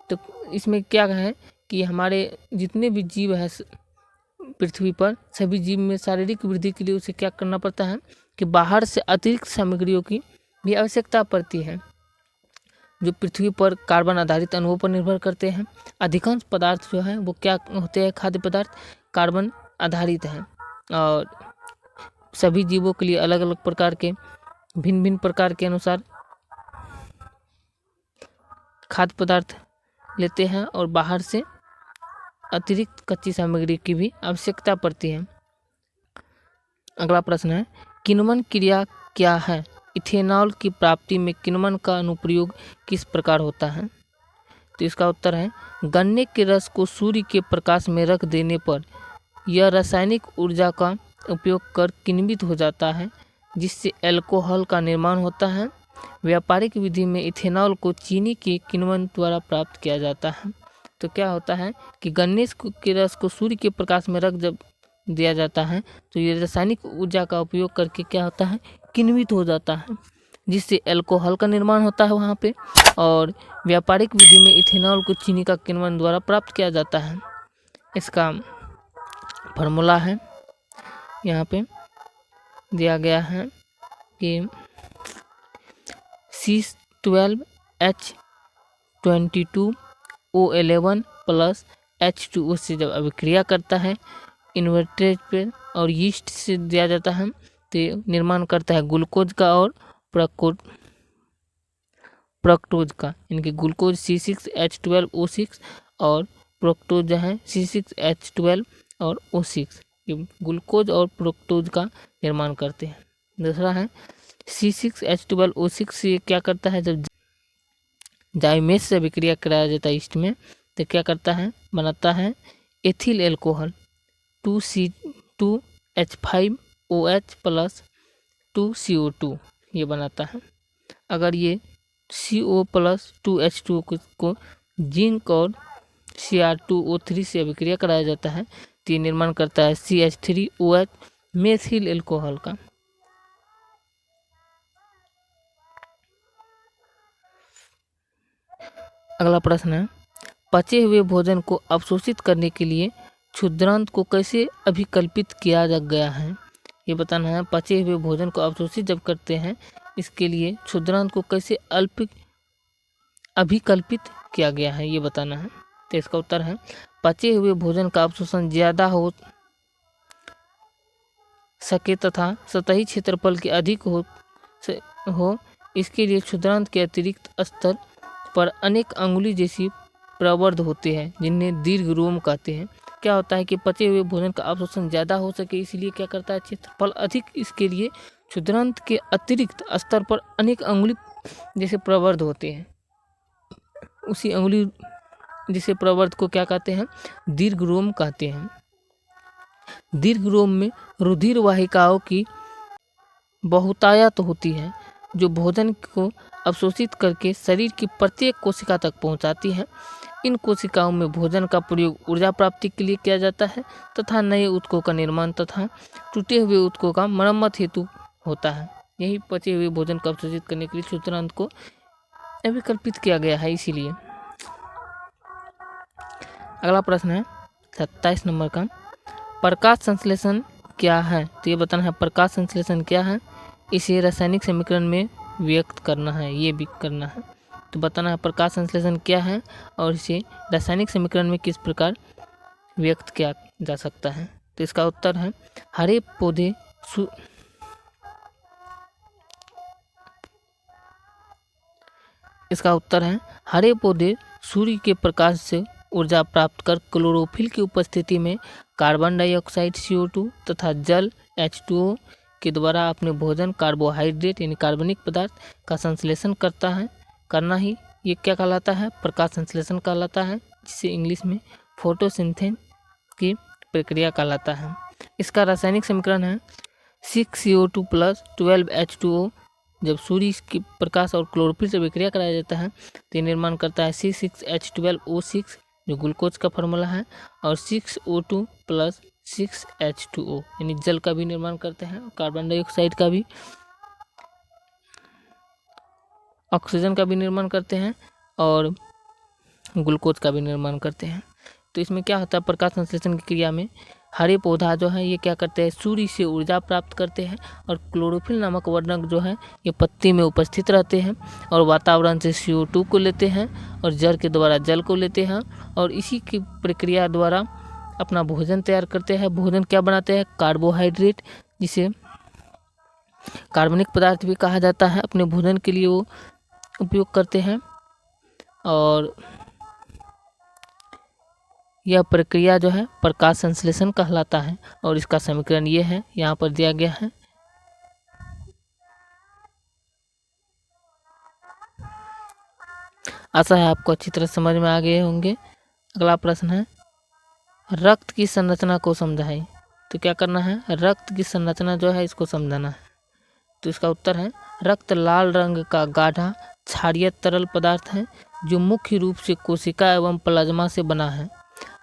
तो इसमें क्या है कि हमारे जितने भी जीव हैं पृथ्वी पर, सभी जीव में शारीरिक वृद्धि के लिए उसे क्या करना पड़ता है कि बाहर से अतिरिक्त सामग्रियों की भी आवश्यकता पड़ती है, जो पृथ्वी पर कार्बन आधारित अणुओं पर निर्भर करते हैं। अधिकांश पदार्थ जो है वो क्या होते हैं, खाद्य पदार्थ कार्बन आधारित हैं और सभी जीवों के लिए अलग अलग प्रकार के भिन्न भिन्न प्रकार के अनुसार खाद्य पदार्थ लेते हैं और बाहर से अतिरिक्त कच्ची सामग्री की भी आवश्यकता पड़ती है। अगला प्रश्न है, किण्वन क्रिया क्या है। इथेनॉल की प्राप्ति में किण्वन का अनुप्रयोग किस प्रकार होता है। तो इसका उत्तर है, गन्ने के रस को सूर्य के प्रकाश में रख देने पर यह रासायनिक ऊर्जा का उपयोग कर किण्वित हो जाता है, जिससे अल्कोहल का निर्माण होता है। व्यापारिक विधि में इथेनॉल को चीनी के किण्वन द्वारा प्राप्त किया जाता है। तो क्या होता है कि गन्ने के रस को सूर्य के प्रकाश में रख जब दिया जाता है तो ये रासायनिक ऊर्जा का उपयोग करके क्या होता है, किण्वित हो जाता है, जिससे अल्कोहल का निर्माण होता है वहाँ पे। और व्यापारिक विधि में इथेनॉल को चीनी का किण्वन द्वारा प्राप्त किया जाता है। इसका फॉर्मूला है यहाँ पे दिया गया है ये C12H22O11 प्लस H2O से जब अभिक्रिया करता है इन्वर्टेज पे और यीस्ट से दिया जाता है तो निर्माण करता है ग्लूकोज का और प्रक्टोज का, इनके ग्लूकोज C6H12O6 और प्रक्टोज जो है C6H12 और O6, ये ग्लूकोज और प्रक्टोज का निर्माण करते हैं। दूसरा है C6H12O6 से क्या करता है, जब जाइमेस से अभिक्रिया कराया जाता है ईस्ट में तो क्या करता है, बनाता है ethyl alcohol 2C2H5OH plus 2CO2 ये बनाता है। अगर ये CO प्लस 2H2 को जिंक और Cr2O3 से अभिक्रिया कराया जाता है तो ये निर्माण करता है CH3OH मेथिल एल्कोहल का। अगला प्रश्न है, पचे हुए भोजन को अवशोषित करने के लिए क्षुद्रांत को कैसे अभिकल्पित किया गया है, ये बताना है। पचे हुए भोजन को अवशोषित जब करते हैं इसके लिए क्षुद्रांत को कैसे अभिकल्पित किया गया है ये बताना है। तो इसका उत्तर है, पचे हुए भोजन का अवशोषण ज़्यादा हो सके तथा सतही क्षेत्रफल के अधिक हो इसके लिए क्षुद्रांत के अतिरिक्त स्तर पर अनेक अंगुली जैसी प्रवर्ध होते हैं जिन्हें दीर्घ रोम कहते हैं। क्या होता है कि पचे हुए भोजन का अवशोषण ज़्यादा हो सके इसलिए क्या करता है, क्षेत्रफल अधिक, इसके लिए क्षुद्रांत के अतिरिक्त स्तर पर अनेक अंगुली जैसे प्रवर्ध होते हैं। उसी अंगुली जैसे प्रवर्ध को क्या कहते हैं, दीर्घ रोम कहते हैं। दीर्घ रोम में रुधिर वाहिकाओं की बहुतायत होती है जो भोजन को अवशोषित करके शरीर की प्रत्येक कोशिका तक पहुंचाती है। इन कोशिकाओं में भोजन का प्रयोग ऊर्जा प्राप्ति के लिए किया जाता है तथा नए ऊतकों का निर्माण तथा टूटे हुए ऊतकों का मरम्मत हेतु होता है। यही पचे हुए भोजन को अवशोषित करने के लिए क्षुद्रांत को अभिकल्पित किया गया है इसीलिए। अगला प्रश्न है 27 नंबर का, प्रकाश संश्लेषण क्या है, तो ये बताना है प्रकाश संश्लेषण क्या है, इसे रासायनिक समीकरण में व्यक्त करना है, ये भी करना है। तो बताना है प्रकाश संश्लेषण क्या है और इसे रासायनिक समीकरण में किस प्रकार व्यक्त किया जा सकता है। तो इसका उत्तर है, हरे पौधे सूर्य के प्रकाश से ऊर्जा प्राप्त कर क्लोरोफिल की उपस्थिति में कार्बन डाइऑक्साइड CO2 तथा जल H2O के द्वारा अपने भोजन कार्बोहाइड्रेट यानी कार्बनिक पदार्थ का संश्लेषण करना ही ये क्या कहलाता है, प्रकाश संश्लेषण कहलाता है, जिसे इंग्लिश में फोटोसिंथेसिस की प्रक्रिया कहलाता है। इसका रासायनिक समीकरण है 6CO2 प्लस 12H2O। जब सूर्य के प्रकाश और क्लोरोफिल से विक्रिया कराया जाता है तो निर्माण करता है C6H12O6 जो ग्लूकोज का फार्मूला है और 6O2 प्लस 6H2O यानी जल का भी निर्माण करते हैं, कार्बन डाइऑक्साइड का भी, ऑक्सीजन का भी निर्माण करते हैं और ग्लूकोज का भी निर्माण करते हैं। तो इसमें क्या होता है, प्रकाश संश्लेषण की क्रिया में हरे पौधा जो है ये क्या करते हैं, सूर्य से ऊर्जा प्राप्त करते हैं और क्लोरोफिल नामक वर्णक जो है ये पत्ती में उपस्थित रहते हैं और वातावरण से CO2 को लेते हैं और जल के द्वारा जल को लेते हैं और इसी की प्रक्रिया द्वारा अपना भोजन तैयार करते हैं। भोजन क्या बनाते हैं, कार्बोहाइड्रेट, जिसे कार्बनिक पदार्थ भी कहा जाता है, अपने भोजन के लिए वो उपयोग करते हैं। और यह प्रक्रिया जो है प्रकाश संश्लेषण कहलाता है और इसका समीकरण ये है, यहाँ पर दिया गया है। आशा है आपको अच्छी तरह समझ में आ गए होंगे। अगला प्रश्न है, रक्त की संरचना को समझाएं। तो क्या करना है, रक्त की संरचना जो है इसको समझाना है। तो इसका उत्तर है, रक्त लाल रंग का गाढ़ा क्षारीय तरल पदार्थ है जो मुख्य रूप से कोशिका एवं प्लाज्मा से बना है।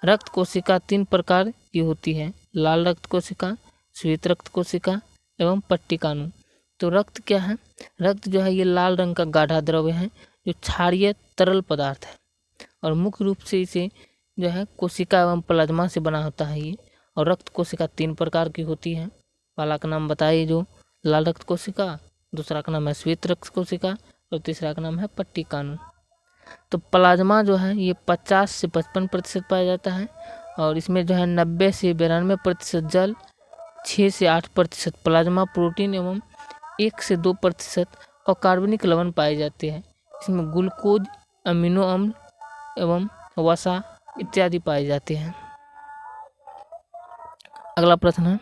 रक्त कोशिका 3 प्रकार की होती है, लाल रक्त कोशिका, श्वेत रक्त कोशिका एवं पट्टिकाणु। तो रक्त क्या है, रक्त जो है ये लाल रंग का गाढ़ा द्रव्य है जो क्षारीय तरल पदार्थ है और मुख्य रूप से इसे जो है कोशिका एवं प्लाज्मा से बना होता है ये। और रक्त कोशिका 3 प्रकार की होती है, पहला का नाम बताइए, जो लाल रक्त कोशिका, दूसरा का नाम है श्वेत रक्त कोशिका और तीसरा का नाम है पट्टिकानु। तो प्लाज्मा जो है ये 50 से 55% पाया जाता है और इसमें जो है 90 से 92% जल, 6 से 8% प्लाज्मा प्रोटीन एवं 1 से 2% अकार्बनिक लवण पाए जाते हैं। इसमें ग्लूकोज, अमीनो अम्ल एवं वसा इत्यादि पाए जाते हैं। अगला प्रश्न है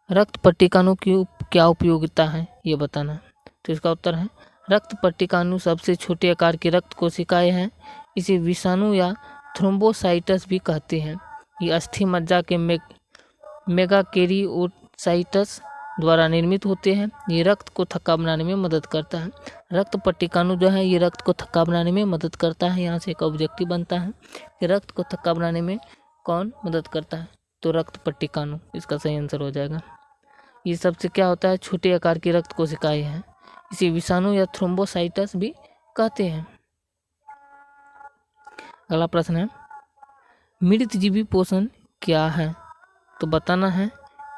रक्त पट्टिकानु की क्या उपयोगिता है, ये बताना। तो इसका उत्तर है रक्त पट्टिकानु सबसे छोटे आकार की रक्त कोशिकाएं हैं। इसे विषाणु या थ्रोम्बोसाइटस भी कहते हैं। ये अस्थि मज्जा के मेगाकैरियोसाइटस द्वारा निर्मित होते हैं। ये रक्त को थक्का बनाने में मदद करता है। रक्त पट्टिकानु जो है ये रक्त को थक्का बनाने में मदद करता है। यहाँ से एक ऑब्जेक्टिव बनता है कि रक्त को थक्का बनाने में कौन मदद करता है, तो रक्त पट्टिकानु इसका सही आंसर हो जाएगा। ये सबसे क्या होता है, छोटे आकार की रक्त कोशिकाएं हैं। इसे विषाणु या थ्रोम्बोसाइटस भी कहते हैं। अगला प्रश्न है मृतजीवी पोषण क्या है, तो बताना है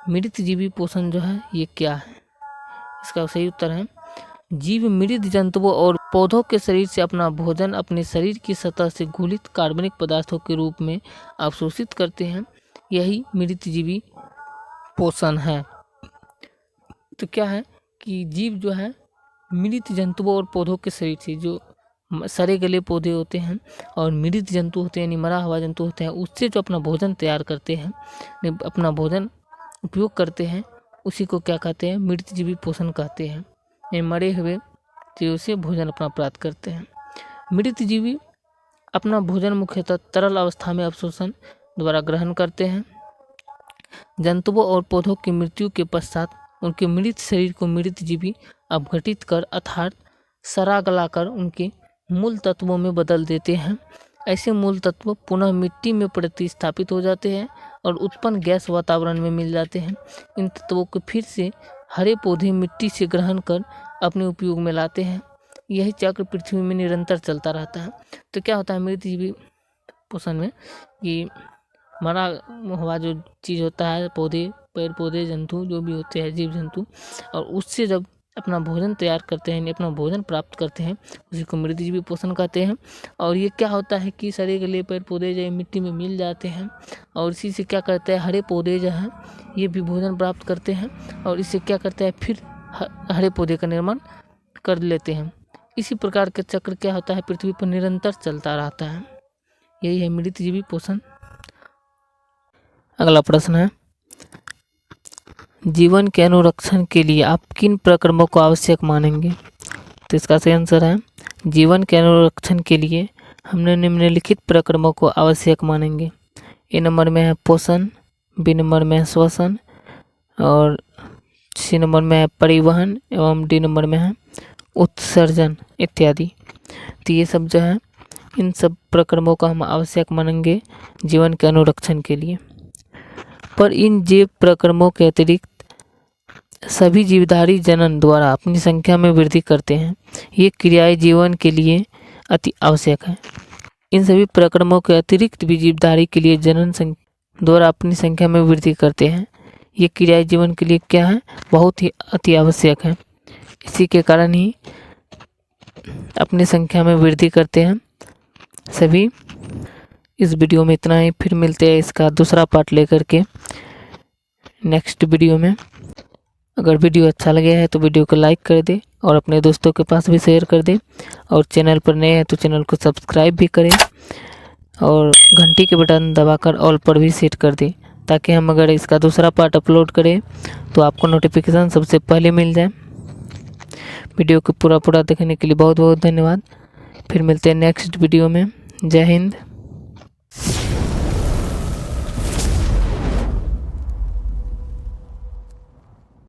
मृतजीवी पोषण जो है ये क्या है। इसका सही उत्तर है जीव मृत जंतुओं और पौधों के शरीर से अपना भोजन अपने शरीर की सतह से घुलित कार्बनिक पदार्थों के रूप में अवशोषित करते हैं, यही मृतजीवी पोषण है। तो क्या है कि जीव जो है मृत जंतुओं और पौधों के शरीर से, जो सड़े गले पौधे होते हैं और मृत जंतु होते हैं यानी मरा हुआ जंतु होते हैं, उससे जो अपना भोजन तैयार करते हैं, अपना भोजन उपयोग करते हैं, उसी को क्या कहते हैं, मृतजीवी पोषण कहते हैं। ये मरे हुए चीज़ों से भोजन अपना प्राप्त करते हैं। मृतजीवी अपना भोजन मुख्यतः तरल अवस्था में अवशोषण द्वारा ग्रहण करते हैं। जंतुओं और पौधों की मृत्यु के पश्चात उनके मृत शरीर को मृतजीवी अपघटित कर अर्थात सड़ा गलाकर उनके मूल तत्वों में बदल देते हैं। ऐसे मूल तत्व पुनः मिट्टी में प्रतिस्थापित हो जाते हैं और उत्पन्न गैस वातावरण में मिल जाते हैं। इन तत्वों को फिर से हरे पौधे मिट्टी से ग्रहण कर अपने उपयोग में लाते हैं। यही चक्र पृथ्वी में निरंतर चलता रहता है। तो क्या होता है मृतजीवी पोषण में कि मरा हुआ जो चीज़ होता है, पौधे, पेड़ पौधे, जंतु जो भी होते हैं, जीव जंतु, और उससे जब अपना भोजन तैयार करते हैं, अपना भोजन प्राप्त करते हैं, उसी को मृतजीवी पोषण कहते हैं। और ये क्या होता है कि सड़े गले पेड़ पौधे जो मिट्टी में मिल जाते हैं और इसी से क्या करते हैं, हरे पौधे जो हैं ये भी भोजन प्राप्त करते हैं और इससे क्या करते हैं, फिर हरे पौधे का निर्माण कर लेते हैं। इसी प्रकार का चक्र क्या होता है, पृथ्वी पर निरंतर चलता रहता है। यही है मृतजीवी पोषण। अगला प्रश्न है जीवन के अनुरक्षण के लिए आप किन प्रक्रमों को आवश्यक मानेंगे। तो इसका सही आंसर है जीवन के अनुरक्षण के लिए हमने निम्नलिखित प्रक्रमों को आवश्यक मानेंगे। ए नंबर में है पोषण, बी नंबर में है श्वसन और सी नंबर में है परिवहन एवं डी नंबर में है उत्सर्जन इत्यादि। तो ये सब जो है इन सब प्रक्रमों का हम आवश्यक मानेंगे जीवन के अनुरक्षण के लिए। पर इन जैव प्रक्रमों के अतिरिक्त सभी जीवधारी जनन द्वारा अपनी संख्या में वृद्धि करते हैं। ये क्रियाएं जीवन के लिए अति आवश्यक है। इन सभी प्रक्रमों के अतिरिक्त भी जीवधारी के लिए जनन द्वारा अपनी संख्या में वृद्धि करते हैं। ये क्रियाएं जीवन के लिए क्या है, बहुत ही अति आवश्यक है। इसी के कारण ही अपनी संख्या में वृद्धि करते हैं सभी। इस वीडियो में इतना ही, फिर मिलते हैं इसका दूसरा पार्ट लेकर के नेक्स्ट वीडियो में। अगर वीडियो अच्छा लगे है तो वीडियो को लाइक कर दे और अपने दोस्तों के पास भी शेयर कर दे और चैनल पर नए हैं तो चैनल को सब्सक्राइब भी करें और घंटी के बटन दबाकर ऑल पर भी सेट कर दें ताकि हम अगर इसका दूसरा पार्ट अपलोड करें तो आपको नोटिफिकेशन सबसे पहले मिल जाए। वीडियो को पूरा देखने के लिए बहुत बहुत धन्यवाद। फिर मिलते हैं नेक्स्ट वीडियो में। जय हिंद।